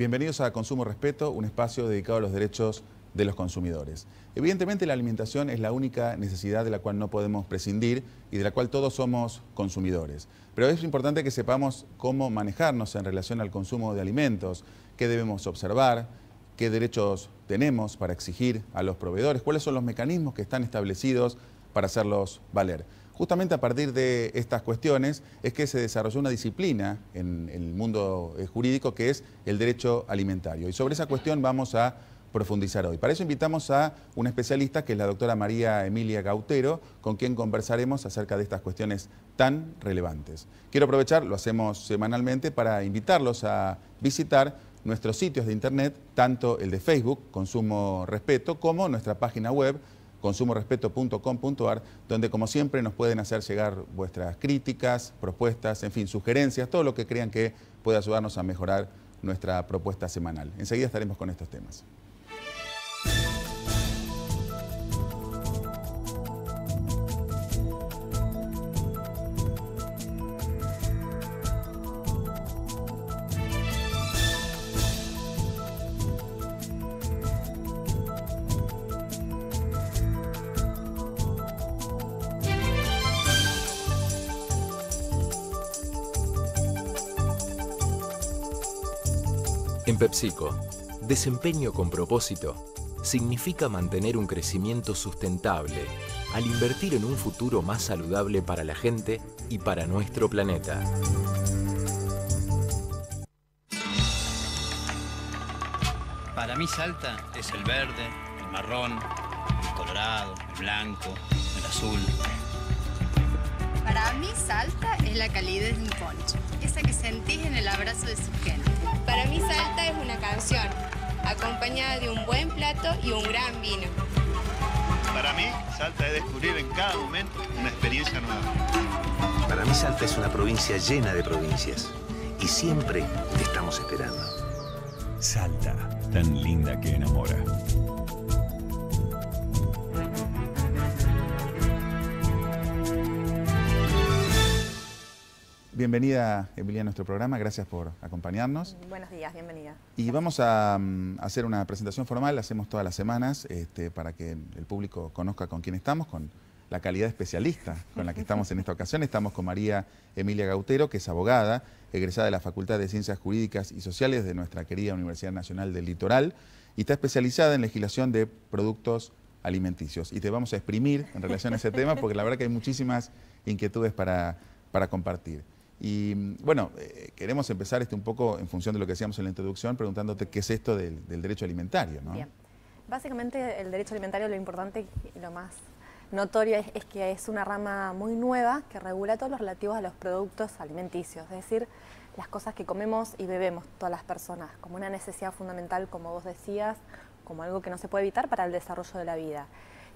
Bienvenidos a Consumo Respeto, un espacio dedicado a los derechos de los consumidores. Evidentemente la alimentación es la única necesidad de la cual no podemos prescindir y de la cual todos somos consumidores. Pero es importante que sepamos cómo manejarnos en relación al consumo de alimentos, qué debemos observar, qué derechos tenemos para exigir a los proveedores, cuáles son los mecanismos que están establecidos para hacerlos valer. Justamente a partir de estas cuestiones es que se desarrolló una disciplina en el mundo jurídico que es el derecho alimentario. Y sobre esa cuestión vamos a profundizar hoy. Para eso invitamos a una especialista que es la doctora María Emilia Gautero, con quien conversaremos acerca de estas cuestiones tan relevantes. Quiero aprovechar, lo hacemos semanalmente, para invitarlos a visitar nuestros sitios de internet, tanto el de Facebook, Consumo Respeto, como nuestra página web, consumorespeto.com.ar, donde como siempre nos pueden hacer llegar vuestras críticas, propuestas, en fin, sugerencias, todo lo que crean que pueda ayudarnos a mejorar nuestra propuesta semanal. Enseguida estaremos con estos temas. En PepsiCo, desempeño con propósito significa mantener un crecimiento sustentable al invertir en un futuro más saludable para la gente y para nuestro planeta. Para mí Salta es el verde, el marrón, el colorado, el blanco, el azul. Para mí Salta es la calidez de un poncho, esa que sentís en el abrazo de su gente. Para mí Salta es una canción, acompañada de un buen plato y un gran vino. Para mí, Salta es descubrir en cada momento una experiencia nueva. Para mí Salta es una provincia llena de provincias y siempre te estamos esperando. Salta, tan linda que enamora. Bienvenida, Emilia, a nuestro programa. Gracias por acompañarnos. Buenos días, bienvenida. Y vamos a hacer una presentación formal, la hacemos todas las semanas, para que el público conozca con quién estamos, con la calidad de especialista con la que estamos en esta ocasión. Estamos con María Emilia Gautero, que es abogada, egresada de la Facultad de Ciencias Jurídicas y Sociales de nuestra querida Universidad Nacional del Litoral, y está especializada en legislación de productos alimenticios. Y te vamos a exprimir en relación a ese tema, porque la verdad que hay muchísimas inquietudes para compartir. Y bueno, queremos empezar un poco en función de lo que decíamos en la introducción, preguntándote qué es esto del derecho alimentario, ¿no? Bien. Básicamente el derecho alimentario, lo importante y lo más notorio es que es una rama muy nueva que regula todos los relativos a los productos alimenticios, es decir, las cosas que comemos y bebemos todas las personas, como una necesidad fundamental, como vos decías, como algo que no se puede evitar para el desarrollo de la vida.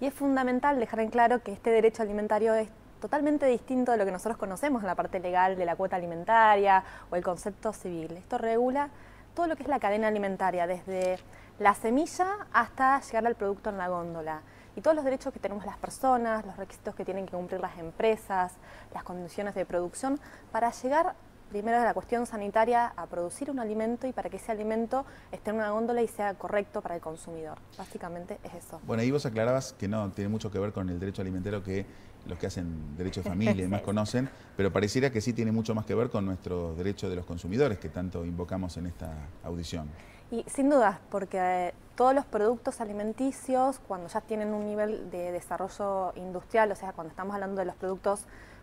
Y es fundamental dejar en claro que este derecho alimentario es totalmente distinto de lo que nosotros conocemos en la parte legal de la cuota alimentaria o el concepto civil. Esto regula todo lo que es la cadena alimentaria, desde la semilla hasta llegar al producto en la góndola. Y todos los derechos que tenemos las personas, los requisitos que tienen que cumplir las empresas, las condiciones de producción, para llegar primero a la cuestión sanitaria, a producir un alimento y para que ese alimento esté en una góndola y sea correcto para el consumidor. Básicamente es eso. Bueno, ahí vos aclarabas que no tiene mucho que ver con el derecho alimentario que los que hacen derecho de familia y más conocen, pero pareciera que sí tiene mucho más que ver con nuestro derecho de los consumidores que tanto invocamos en esta audición. Y sin dudas, porque todos los productos alimenticios, cuando ya tienen un nivel de desarrollo industrial, o sea, cuando estamos hablando de los productos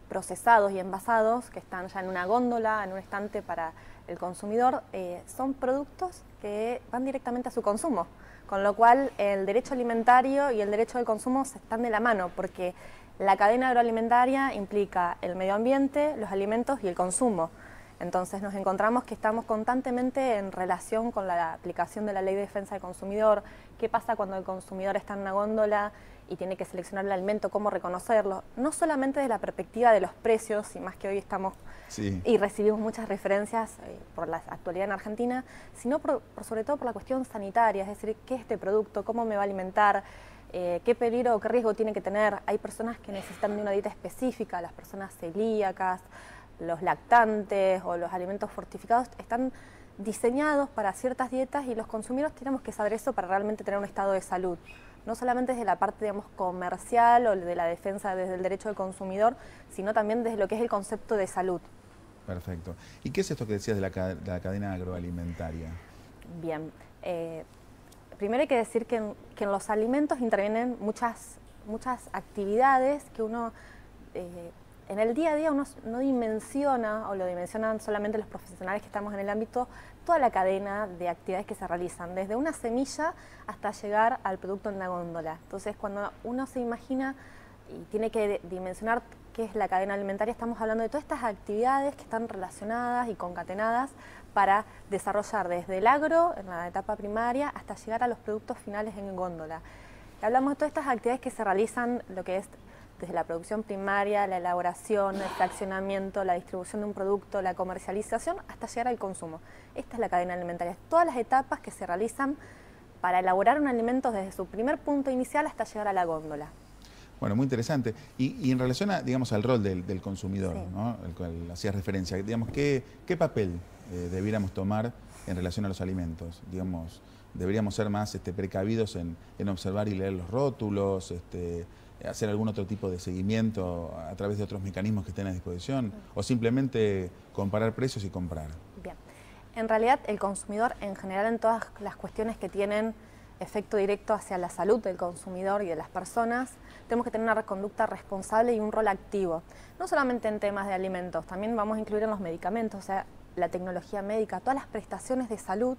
procesados y envasados, que están ya en una góndola, en un estante para el consumidor, son productos que van directamente a su consumo, con lo cual el derecho alimentario y el derecho del consumo se están de la mano, porque la cadena agroalimentaria implica el medio ambiente, los alimentos y el consumo. Entonces nos encontramos que estamos constantemente en relación con la aplicación de la Ley de Defensa del Consumidor. ¿Qué pasa cuando el consumidor está en una góndola y tiene que seleccionar el alimento? ¿Cómo reconocerlo? No solamente desde la perspectiva de los precios, y más que hoy estamos y recibimos muchas referencias por la actualidad en Argentina, sino sobre todo por la cuestión sanitaria, es decir, ¿qué es este producto? ¿Cómo me va a alimentar? ¿Qué peligro o qué riesgo tiene que tener? Hay personas que necesitan de una dieta específica, las personas celíacas, los lactantes o los alimentos fortificados están diseñados para ciertas dietas y los consumidores tenemos que saber eso para realmente tener un estado de salud. No solamente desde la parte, digamos, comercial o de la defensa desde el derecho del consumidor, sino también desde lo que es el concepto de salud. Perfecto. ¿Y qué es esto que decías de la cadena agroalimentaria? Bien. Primero hay que decir que en los alimentos intervienen muchas actividades que uno en el día a día uno no dimensiona, o lo dimensionan solamente los profesionales que estamos en el ámbito, toda la cadena de actividades que se realizan, desde una semilla hasta llegar al producto en la góndola. Entonces, cuando uno se imagina y tiene que dimensionar qué es la cadena alimentaria, estamos hablando de todas estas actividades que están relacionadas y concatenadas para desarrollar desde el agro, en la etapa primaria, hasta llegar a los productos finales en góndola. Y hablamos de todas estas actividades que se realizan, lo que es desde la producción primaria, la elaboración, el fraccionamiento, la distribución de un producto, la comercialización, hasta llegar al consumo. Esta es la cadena alimentaria, todas las etapas que se realizan para elaborar un alimento desde su primer punto inicial hasta llegar a la góndola. Bueno, muy interesante. Y en relación a, digamos, al rol del consumidor, Sí. ¿no?, al cual hacías referencia, digamos, ¿qué papel debiéramos tomar en relación a los alimentos? Digamos, ¿deberíamos ser más precavidos en observar y leer los rótulos, hacer algún otro tipo de seguimiento a través de otros mecanismos que estén a disposición, o simplemente comparar precios y comprar? Bien. En realidad, el consumidor, en general, en todas las cuestiones que tienen efecto directo hacia la salud del consumidor y de las personas, tenemos que tener una conducta responsable y un rol activo. No solamente en temas de alimentos, también vamos a incluir en los medicamentos, o sea, la tecnología médica, todas las prestaciones de salud.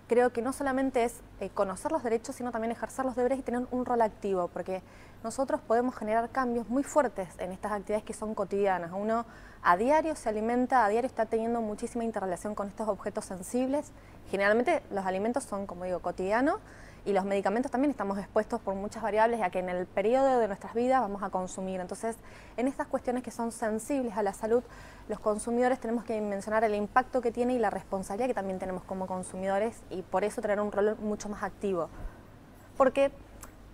Creo que no solamente es conocer los derechos, sino también ejercer los deberes y tener un rol activo, porque nosotros podemos generar cambios muy fuertes en estas actividades que son cotidianas. Uno a diario se alimenta, a diario está teniendo muchísima interrelación con estos objetos sensibles. Generalmente los alimentos son, como digo, cotidianos, y los medicamentos también estamos expuestos por muchas variables, ya que en el periodo de nuestras vidas vamos a consumir. Entonces, en estas cuestiones que son sensibles a la salud, los consumidores tenemos que mencionar el impacto que tiene y la responsabilidad que también tenemos como consumidores, y por eso tener un rol mucho más activo. Porque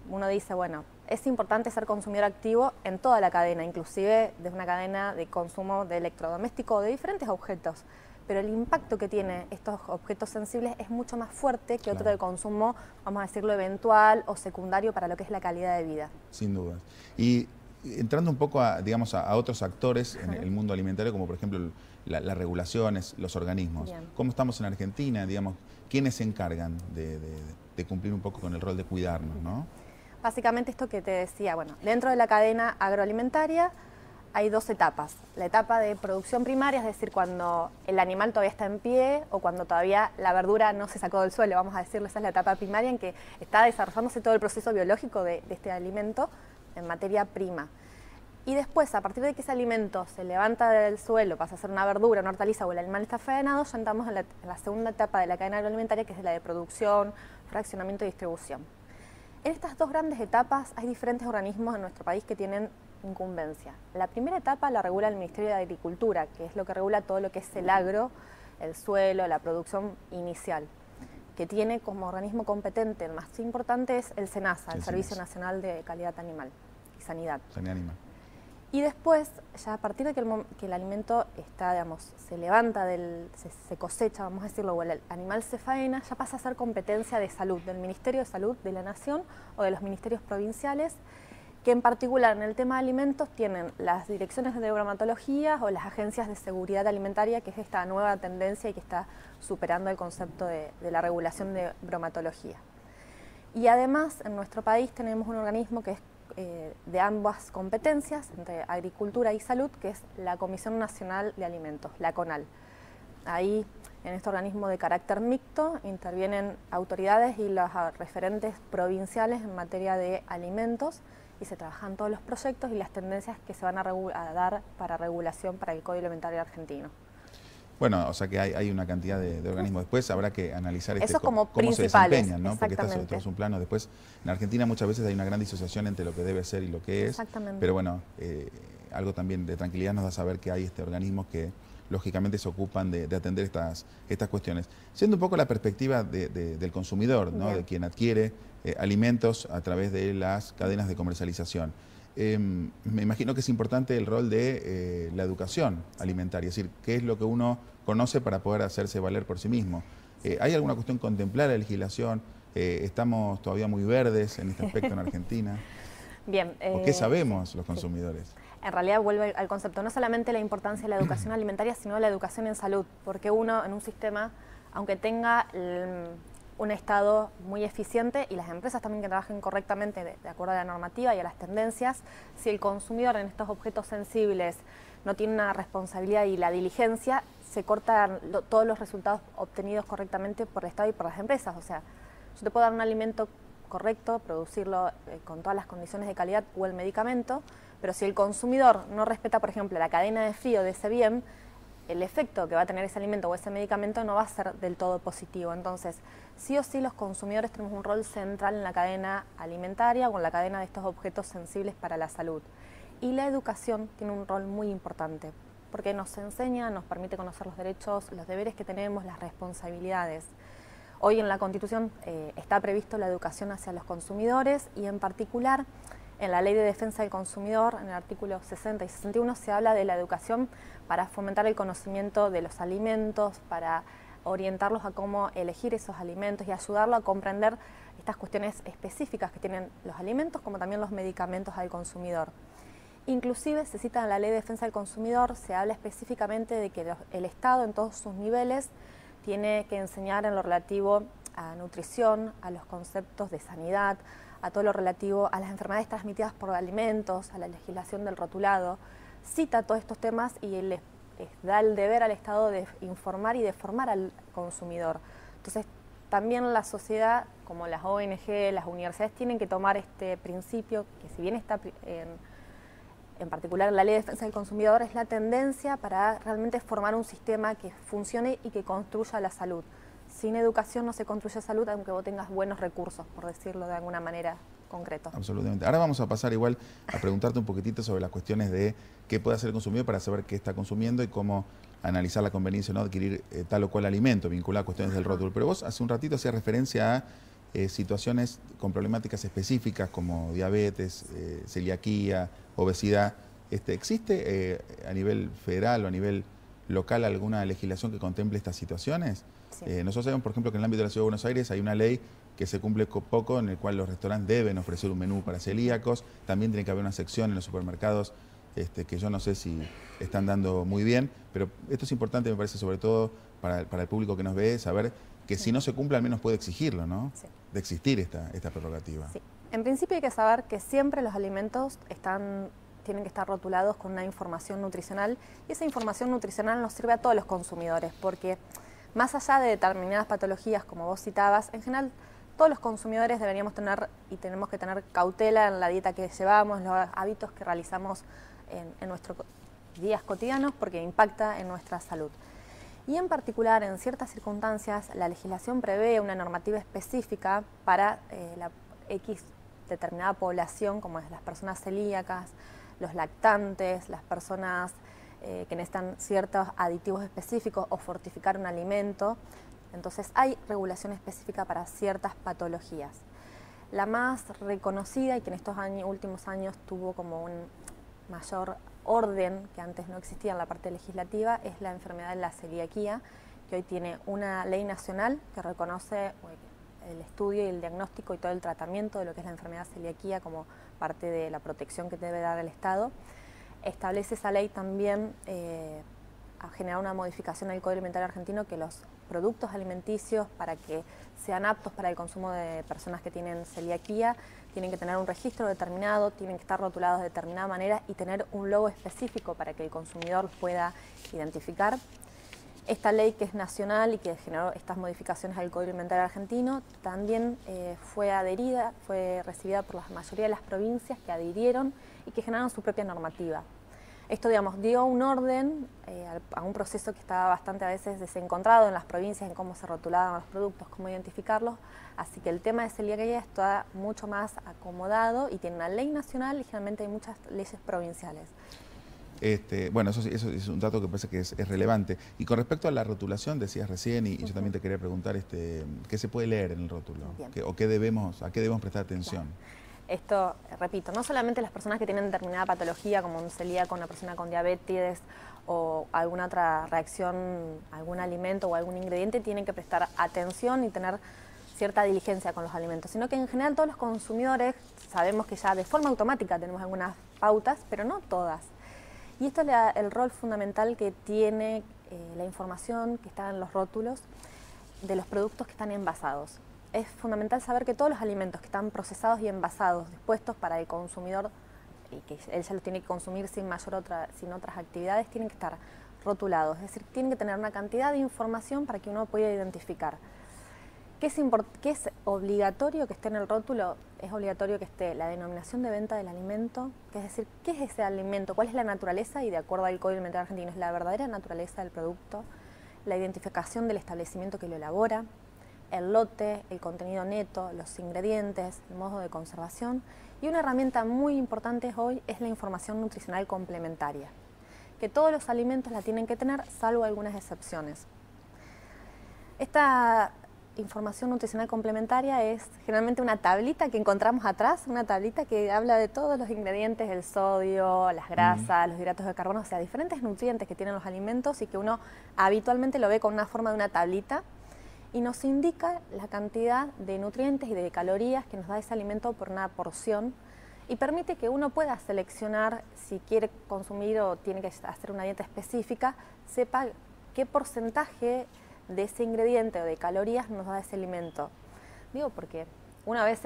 uno dice, bueno, es importante ser consumidor activo en toda la cadena, inclusive desde una cadena de consumo de electrodoméstico o de diferentes objetos. Pero el impacto que tiene estos objetos sensibles es mucho más fuerte que otro de consumo, vamos a decirlo, eventual o secundario para lo que es la calidad de vida. Sin duda. Y entrando un poco a otros actores en el mundo alimentario, como por ejemplo las regulaciones, los organismos. Bien. ¿Cómo estamos en Argentina? Digamos, ¿quiénes se encargan de cumplir un poco con el rol de cuidarnos, ¿no? Básicamente esto que te decía, bueno, dentro de la cadena agroalimentaria hay dos etapas. La etapa de producción primaria, es decir, cuando el animal todavía está en pie o cuando todavía la verdura no se sacó del suelo, vamos a decirlo, esa es la etapa primaria en que está desarrollándose todo el proceso biológico de este alimento en materia prima. Y después, a partir de que ese alimento se levanta del suelo, pasa a ser una verdura, una hortaliza o el animal está faenado, ya entramos en la segunda etapa de la cadena agroalimentaria, que es la de producción, fraccionamiento y distribución. En estas dos grandes etapas hay diferentes organismos en nuestro país que tienen incumbencia. La primera etapa la regula el Ministerio de Agricultura, que es lo que regula todo lo que es el agro, el suelo, la producción inicial, que tiene como organismo competente, el más importante es el SENASA, el Servicio Nacional de Calidad Animal y Sanidad. Sanidad Animal. Y después, ya a partir de que el alimento está, digamos, se levanta, se cosecha, vamos a decirlo, o el animal se faena, ya pasa a ser competencia de salud, del Ministerio de Salud de la Nación o de los ministerios provinciales, que en particular en el tema de alimentos tienen las direcciones de bromatología o las agencias de seguridad alimentaria, que es esta nueva tendencia y que está superando el concepto de la regulación de bromatología. Y además, en nuestro país tenemos un organismo que es de ambas competencias, entre agricultura y salud, que es la Comisión Nacional de Alimentos, la CONAL. Ahí, en este organismo de carácter mixto, intervienen autoridades y los referentes provinciales en materia de alimentos, y se trabajan todos los proyectos y las tendencias que se van a dar para regulación para el Código Alimentario argentino. Bueno, o sea que hay una cantidad de organismos. Después habrá que analizar cómo se desempeñan, ¿no? Porque esto es un plano. Después, en Argentina muchas veces hay una gran disociación entre lo que debe ser y lo que es. Exactamente. Pero bueno, algo también de tranquilidad nos da saber que hay organismos que lógicamente se ocupan de atender estas cuestiones. Siendo un poco la perspectiva del consumidor, ¿no? De quien adquiere alimentos a través de las cadenas de comercialización. me imagino que es importante el rol de la educación alimentaria, es decir, qué es lo que uno conoce para poder hacerse valer por sí mismo. ¿Hay alguna cuestión contemplar la legislación? ¿Estamos todavía muy verdes en este aspecto en Argentina? Bien. ¿O qué sabemos los consumidores? En realidad vuelve al concepto, no solamente la importancia de la educación alimentaria, sino la educación en salud, porque uno en un sistema, aunque tenga un Estado muy eficiente y las empresas también que trabajen correctamente de acuerdo a la normativa y a las tendencias, si el consumidor en estos objetos sensibles no tiene una responsabilidad y la diligencia, se cortan todos los resultados obtenidos correctamente por el Estado y por las empresas. O sea, yo te puedo dar un alimento correcto, producirlo con todas las condiciones de calidad o el medicamento, pero si el consumidor no respeta, por ejemplo, la cadena de frío de ese bien, el efecto que va a tener ese alimento o ese medicamento no va a ser del todo positivo. Entonces, sí o sí los consumidores tenemos un rol central en la cadena alimentaria o en la cadena de estos objetos sensibles para la salud. Y la educación tiene un rol muy importante, porque nos enseña, nos permite conocer los derechos, los deberes que tenemos, las responsabilidades. Hoy en la Constitución está previsto la educación hacia los consumidores y en particular en la Ley de Defensa del Consumidor, en el artículo 60 y 61, se habla de la educación para fomentar el conocimiento de los alimentos, para orientarlos a cómo elegir esos alimentos y ayudarlo a comprender estas cuestiones específicas que tienen los alimentos como también los medicamentos al consumidor. Inclusive se cita en la Ley de Defensa del Consumidor, se habla específicamente de que el Estado en todos sus niveles tiene que enseñar en lo relativo a nutrición, a los conceptos de sanidad, a todo lo relativo a las enfermedades transmitidas por alimentos, a la legislación del rotulado. Cita todos estos temas y les da el deber al Estado de informar y de formar al consumidor. Entonces, también la sociedad, como las ONG, las universidades, tienen que tomar este principio, que si bien está en particular la Ley de Defensa del Consumidor, es la tendencia para realmente formar un sistema que funcione y que construya la salud. Sin educación no se construye salud, aunque vos tengas buenos recursos, por decirlo de alguna manera concreta. Absolutamente. Ahora vamos a pasar igual a preguntarte un poquitito sobre las cuestiones de qué puede hacer el consumidor para saber qué está consumiendo y cómo analizar la conveniencia o no de adquirir tal o cual alimento, vinculado a cuestiones del rótulo. Pero vos hace un ratito hacías referencia a situaciones con problemáticas específicas como diabetes, celiaquía, obesidad. ¿Existe a nivel federal o a nivel local alguna legislación que contemple estas situaciones? Sí. Nosotros sabemos, por ejemplo, que en el ámbito de la Ciudad de Buenos Aires hay una ley que se cumple poco, en el cual los restaurantes deben ofrecer un menú para celíacos. También tiene que haber una sección en los supermercados que yo no sé si están dando muy bien, pero esto es importante, me parece, sobre todo para el público que nos ve, saber que si no se cumple al menos puede exigirlo, ¿no? Sí. De existir esta prerrogativa. Sí. En principio hay que saber que siempre los alimentos tienen que estar rotulados con una información nutricional y esa información nutricional nos sirve a todos los consumidores porque más allá de determinadas patologías como vos citabas, en general todos los consumidores deberíamos tener y tenemos que tener cautela en la dieta que llevamos, los hábitos que realizamos en nuestros días cotidianos porque impacta en nuestra salud. Y en particular, en ciertas circunstancias, la legislación prevé una normativa específica para la X determinada población, como es las personas celíacas, los lactantes, las personas que necesitan ciertos aditivos específicos o fortificar un alimento. Entonces hay regulación específica para ciertas patologías. La más reconocida y que en estos últimos años tuvo como un mayor orden que antes no existía en la parte legislativa es la enfermedad de la celiaquía, que hoy tiene una ley nacional que reconoce el estudio y el diagnóstico y todo el tratamiento de lo que es la enfermedad celiaquía como parte de la protección que debe dar el Estado. Establece esa ley también a generar una modificación al Código Alimentario Argentino que los productos alimenticios para que sean aptos para el consumo de personas que tienen celiaquía tienen que tener un registro determinado, tienen que estar rotulados de determinada manera y tener un logo específico para que el consumidor los pueda identificar. Esta ley que es nacional y que generó estas modificaciones al Código Alimentario Argentino también fue recibida por la mayoría de las provincias que adhirieron y que generaron su propia normativa. Esto, digamos, dio un orden a un proceso que estaba bastante a veces desencontrado en las provincias, en cómo se rotulaban los productos, cómo identificarlos. Así que el tema de celiaquía está mucho más acomodado y tiene una ley nacional y generalmente hay muchas leyes provinciales. Bueno, eso es un dato que parece que es relevante. Y con respecto a la rotulación, decías recién, y yo también te quería preguntar, ¿qué se puede leer en el rótulo? ¿A qué debemos prestar atención? Claro. Esto, repito, no solamente las personas que tienen determinada patología, como un celíaco, una persona con diabetes o alguna otra reacción, algún alimento o algún ingrediente, tienen que prestar atención y tener cierta diligencia con los alimentos, sino que en general todos los consumidores sabemos que ya de forma automática tenemos algunas pautas, pero no todas. Y esto le da el rol fundamental que tiene la información que está en los rótulos de los productos que están envasados. Es fundamental saber que todos los alimentos que están procesados y envasados, dispuestos para el consumidor, y que él ya los tiene que consumir sin otras actividades, tienen que estar rotulados. Es decir, tienen que tener una cantidad de información para que uno pueda identificar. ¿Qué es obligatorio que esté en el rótulo? Es obligatorio que esté la denominación de venta del alimento, que es decir, ¿qué es ese alimento? ¿Cuál es la naturaleza? Y de acuerdo al Código Alimentario Argentino, es la verdadera naturaleza del producto, la identificación del establecimiento que lo elabora, el lote, el contenido neto, los ingredientes, el modo de conservación. Y una herramienta muy importante hoy es la información nutricional complementaria, que todos los alimentos la tienen que tener, salvo algunas excepciones. Esta información nutricional complementaria es generalmente una tablita que encontramos atrás, una tablita que habla de todos los ingredientes, el sodio, las grasas, los hidratos de carbono, o sea, diferentes nutrientes que tienen los alimentos y que uno habitualmente lo ve con una forma de una tablita y nos indica la cantidad de nutrientes y de calorías que nos da ese alimento por una porción y permite que uno pueda seleccionar si quiere consumir o tiene que hacer una dieta específica, sepa qué porcentaje de ese ingrediente o de calorías nos da ese alimento. Digo porque una vez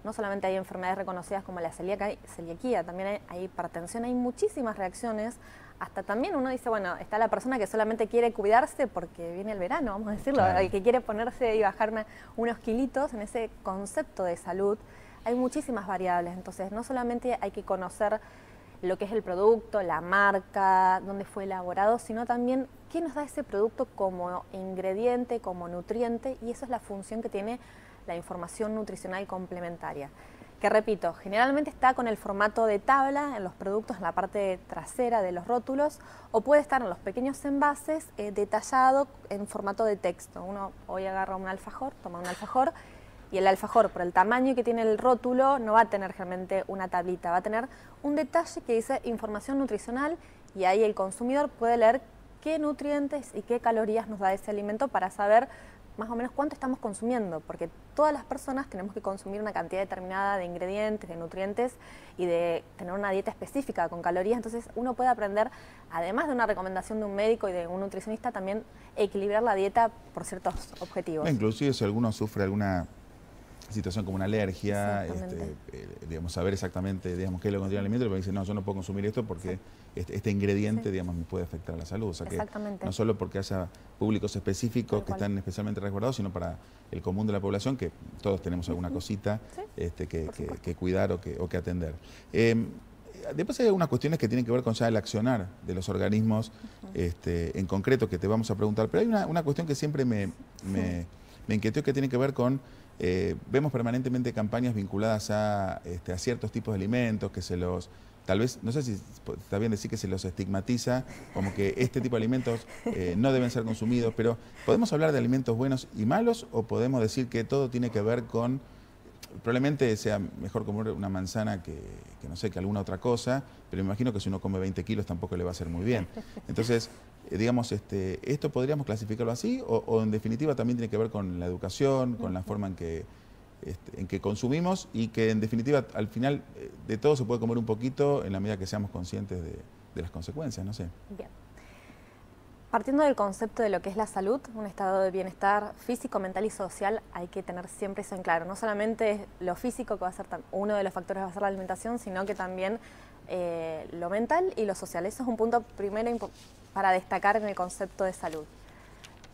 no solamente hay enfermedades reconocidas como la celiaquía, también hay hipertensión, hay muchísimas reacciones. Hasta también uno dice, bueno, está la persona que solamente quiere cuidarse porque viene el verano, vamos a decirlo, claro, el que quiere ponerse y bajar unos kilitos. En ese concepto de salud hay muchísimas variables, entonces no solamente hay que conocer lo que es el producto, la marca, dónde fue elaborado, sino también qué nos da ese producto como ingrediente, como nutriente, y eso es la función que tiene la información nutricional complementaria. Que repito, generalmente está con el formato de tabla en los productos en la parte trasera de los rótulos o puede estar en los pequeños envases detallado en formato de texto. Uno hoy agarra un alfajor, toma un alfajor y el alfajor por el tamaño que tiene el rótulo no va a tener realmente una tablita, va a tener un detalle que dice información nutricional y ahí el consumidor puede leer qué nutrientes y qué calorías nos da ese alimento para saber más o menos cuánto estamos consumiendo, porque todas las personas tenemos que consumir una cantidad determinada de ingredientes, de nutrientes y de tener una dieta específica con calorías, entonces uno puede aprender, además de una recomendación de un médico y de un nutricionista, también equilibrar la dieta por ciertos objetivos. Inclusive si alguno sufre alguna situación como una alergia, digamos, saber exactamente, digamos, qué es lo que contiene el alimento, y dice, no, yo no puedo consumir esto porque este ingrediente, digamos, me puede afectar a la salud. O sea que no solo porque haya públicos específicos que están especialmente resguardados, sino para el común de la población, que todos tenemos alguna cosita que cuidar o que atender. Después hay algunas cuestiones que tienen que ver con ya el accionar de los organismos en concreto, que te vamos a preguntar, pero hay una cuestión que siempre me inquietó, que tiene que ver con vemos permanentemente campañas vinculadas a ciertos tipos de alimentos, que se los, tal vez, no sé si está bien decir que se los estigmatiza, como que este tipo de alimentos no deben ser consumidos, pero ¿podemos hablar de alimentos buenos y malos o podemos decir que todo tiene que ver con, probablemente sea mejor comer una manzana que no sé, que alguna otra cosa, pero me imagino que si uno come 20 kilos tampoco le va a hacer muy bien. Entonces, digamos, ¿esto podríamos clasificarlo así o en definitiva también tiene que ver con la educación, con la forma en que consumimos y que en definitiva al final de todo se puede comer un poquito en la medida que seamos conscientes de las consecuencias, no sé? Bien. Partiendo del concepto de lo que es la salud, un estado de bienestar físico, mental y social, hay que tener siempre eso en claro. No solamente lo físico, que va a ser uno de los factores va a ser la alimentación, sino que también lo mental y lo social. Eso es un punto primero para destacar en el concepto de salud.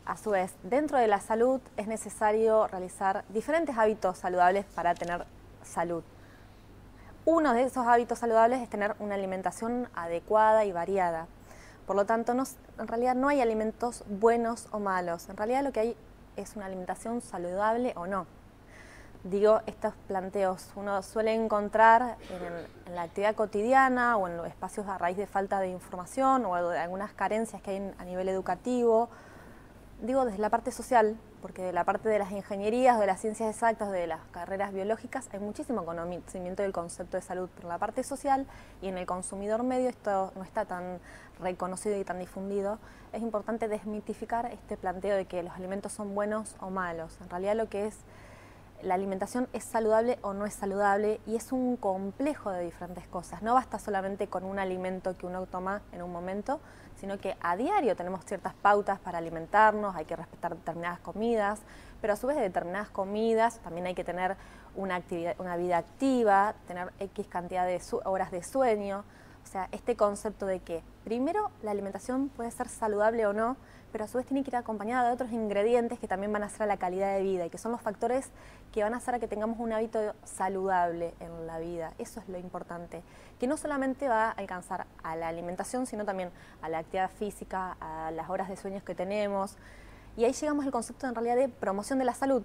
A su vez, dentro de la salud es necesario realizar diferentes hábitos saludables para tener salud. Uno de esos hábitos saludables es tener una alimentación adecuada y variada. Por lo tanto, en realidad no hay alimentos buenos o malos. En realidad lo que hay es una alimentación saludable o no. Digo, estos planteos uno suele encontrar en la actividad cotidiana o en los espacios a raíz de falta de información o de algunas carencias que hay a nivel educativo Digo desde la parte social, porque de la parte de las ingenierías, de las ciencias exactas, de las carreras biológicas, hay muchísimo conocimiento del concepto de salud. Por la parte social y en el consumidor medio esto no está tan reconocido y tan difundido. Es importante desmitificar este planteo de que los alimentos son buenos o malos. En realidad lo que es la alimentación es saludable o no es saludable y es un complejo de diferentes cosas. No basta solamente con un alimento que uno toma en un momento, sino que a diario tenemos ciertas pautas para alimentarnos, hay que respetar determinadas comidas, pero a su vez de determinadas comidas también hay que tener una vida activa, tener X cantidad de horas de sueño. O sea, este concepto de que primero la alimentación puede ser saludable o no, pero a su vez tiene que ir acompañada de otros ingredientes que también van a hacer a la calidad de vida y que son los factores que van a hacer a que tengamos un hábito saludable en la vida. Eso es lo importante, que no solamente va a alcanzar a la alimentación, sino también a la actividad física, a las horas de sueños que tenemos. Y ahí llegamos al concepto en realidad de promoción de la salud.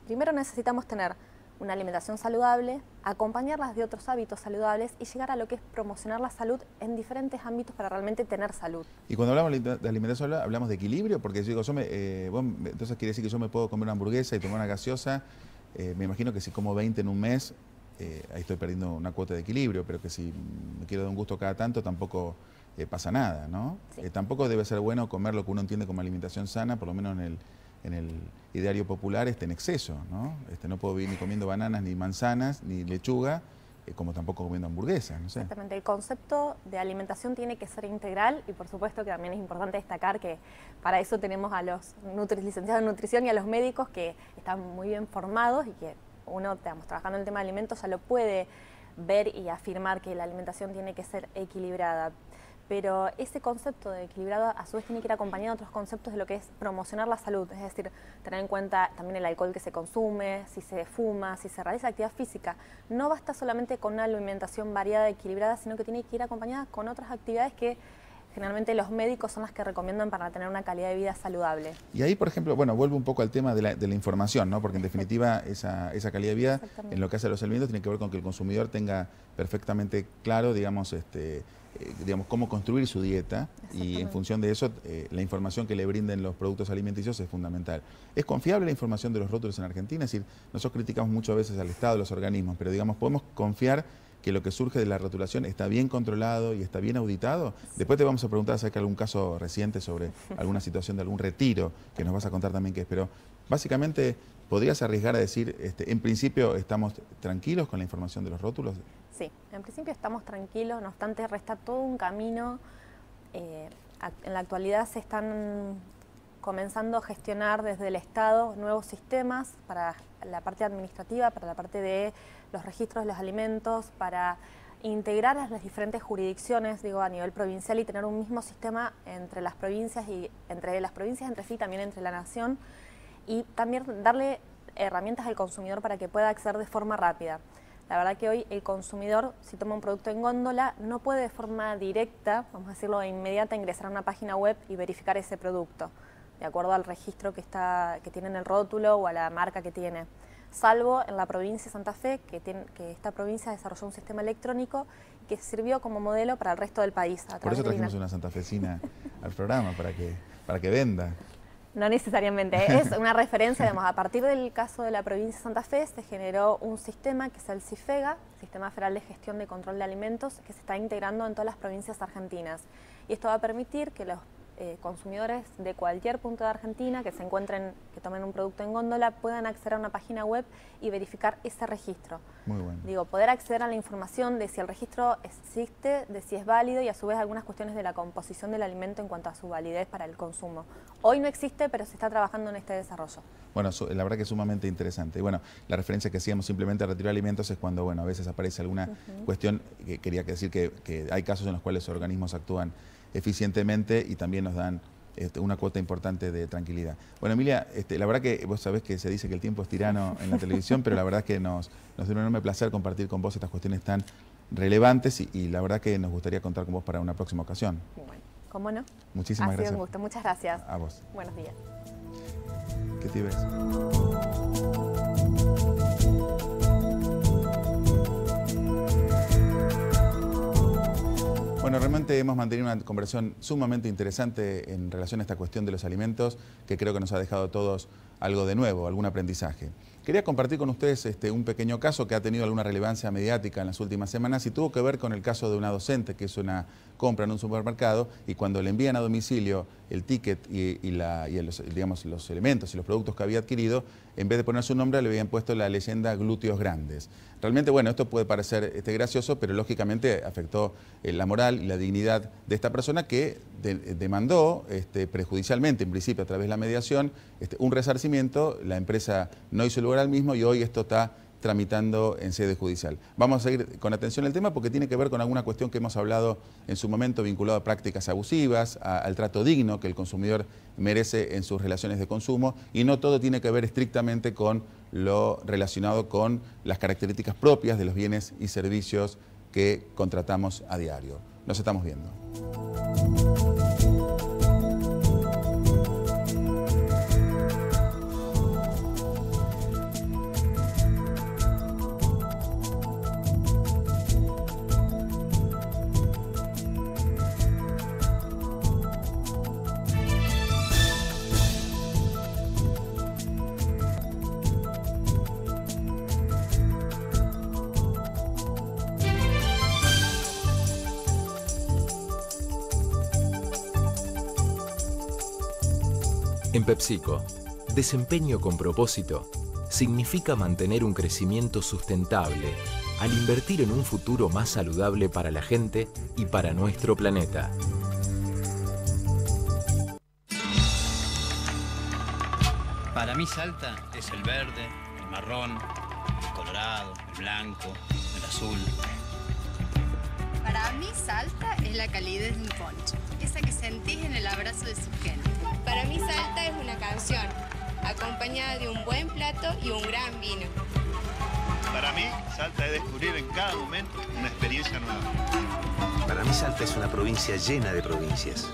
Primero necesitamos tener una alimentación saludable, acompañarlas de otros hábitos saludables y llegar a lo que es promocionar la salud en diferentes ámbitos para realmente tener salud. Y cuando hablamos de alimentación, hablamos de equilibrio, porque digo, entonces quiere decir que yo me puedo comer una hamburguesa y tomar una gaseosa. Me imagino que si como 20 en un mes, ahí estoy perdiendo una cuota de equilibrio, pero que si me quiero dar un gusto cada tanto, tampoco pasa nada, ¿no? Sí. Tampoco debe ser bueno comer lo que uno entiende como alimentación sana, por lo menos en el ideario popular, en exceso, ¿no? No puedo vivir ni comiendo bananas, ni manzanas, ni lechuga, como tampoco comiendo hamburguesas, no sé. Exactamente, el concepto de alimentación tiene que ser integral y por supuesto que también es importante destacar que para eso tenemos a los licenciados en nutrición y a los médicos que están muy bien formados y que uno, trabajando en el tema de alimentos, ya lo puede ver y afirmar que la alimentación tiene que ser equilibrada. Pero ese concepto de equilibrado a su vez tiene que ir acompañado de otros conceptos de lo que es promocionar la salud, es decir, tener en cuenta también el alcohol que se consume, si se fuma, si se realiza actividad física. No basta solamente con una alimentación variada, equilibrada, sino que tiene que ir acompañada con otras actividades que generalmente los médicos son las que recomiendan para tener una calidad de vida saludable. Y ahí, por ejemplo, bueno, vuelvo un poco al tema de la información, ¿no? Porque en definitiva esa calidad de vida en lo que hace a los alimentos tiene que ver con que el consumidor tenga perfectamente claro, digamos, cómo construir su dieta y en función de eso la información que le brinden los productos alimenticios es fundamental. ¿Es confiable la información de los rótulos en Argentina? Es decir, nosotros criticamos muchas veces al Estado, a los organismos, pero digamos, ¿podemos confiar que lo que surge de la rotulación está bien controlado y está bien auditado? Sí. Después te vamos a preguntar si hay algún caso reciente sobre alguna situación de algún retiro, que nos vas a contar también qué es, pero básicamente, ¿podrías arriesgar a decir, en principio, estamos tranquilos con la información de los rótulos? Sí, en principio estamos tranquilos, no obstante resta todo un camino. En la actualidad se están comenzando a gestionar desde el Estado nuevos sistemas para la parte administrativa, para la parte de los registros de los alimentos, para integrar a las diferentes jurisdicciones, digo, a nivel provincial y tener un mismo sistema entre las provincias y entre sí, también entre la nación, y también darle herramientas al consumidor para que pueda acceder de forma rápida. La verdad que hoy el consumidor, si toma un producto en góndola, no puede de forma directa, vamos a decirlo, inmediata, ingresar a una página web y verificar ese producto, de acuerdo al registro que tiene en el rótulo o a la marca que tiene. Salvo en la provincia de Santa Fe, que esta provincia desarrolló un sistema electrónico que sirvió como modelo para el resto del país. Por eso trajimos una santafesina al programa, para que venda. No necesariamente, es una referencia, digamos, a partir del caso de la provincia de Santa Fe se generó un sistema que es el CIFEGA, Sistema Federal de Gestión de Control de Alimentos, que se está integrando en todas las provincias argentinas. Y esto va a permitir que los consumidores de cualquier punto de Argentina que tomen un producto en góndola puedan acceder a una página web y verificar ese registro. Muy bueno. Digo, poder acceder a la información de si el registro existe, de si es válido y a su vez algunas cuestiones de la composición del alimento en cuanto a su validez para el consumo. Hoy no existe, pero se está trabajando en este desarrollo. Bueno, la verdad que es sumamente interesante. Y bueno, la referencia que hacíamos simplemente a retirar alimentos es cuando, bueno, a veces aparece alguna cuestión, que quería decir que hay casos en los cuales los organismos actúan eficientemente y también nos dan una cuota importante de tranquilidad. Bueno, Emilia, la verdad que vos sabés que se dice que el tiempo es tirano en la televisión, pero la verdad es que nos dio un enorme placer compartir con vos estas cuestiones tan relevantes y la verdad que nos gustaría contar con vos para una próxima ocasión. Bueno, ¿cómo no? Muchísimas gracias. Ha sido un gusto, muchas gracias. A vos. Buenos días. ¿Qué te ves? Bueno, Bueno, realmente hemos mantenido una conversación sumamente interesante en relación a esta cuestión de los alimentos, que creo que nos ha dejado a todos algo de nuevo, algún aprendizaje. Quería compartir con ustedes un pequeño caso que ha tenido alguna relevancia mediática en las últimas semanas y tuvo que ver con el caso de una docente que hizo una compra en un supermercado y cuando le envían a domicilio el ticket y los elementos y los productos que había adquirido, en vez de poner su nombre le habían puesto la leyenda glúteos grandes. Realmente, bueno, esto puede parecer gracioso, pero lógicamente afectó la moral y la dignidad de esta persona que demandó prejudicialmente, en principio a través de la mediación, un resarcimiento. La empresa no hizo lugar al mismo y hoy esto está tramitando en sede judicial. Vamos a seguir con atención el tema porque tiene que ver con alguna cuestión que hemos hablado en su momento vinculado a prácticas abusivas, al trato digno que el consumidor merece en sus relaciones de consumo y no todo tiene que ver estrictamente con lo relacionado con las características propias de los bienes y servicios que contratamos a diario. Nos estamos viendo. En PepsiCo, desempeño con propósito significa mantener un crecimiento sustentable al invertir en un futuro más saludable para la gente y para nuestro planeta. Para mí Salta es el verde, el marrón, el colorado, el blanco, el azul. Para mí Salta es la calidez de un poncho, esa que sentís en el abrazo de su gente. Para mí Salta es una canción, acompañada de un buen plato y un gran vino. Para mí, Salta es descubrir en cada momento una experiencia nueva. Para mí Salta es una provincia llena de provincias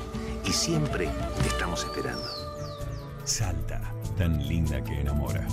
y siempre te estamos esperando. Salta, tan linda que enamora.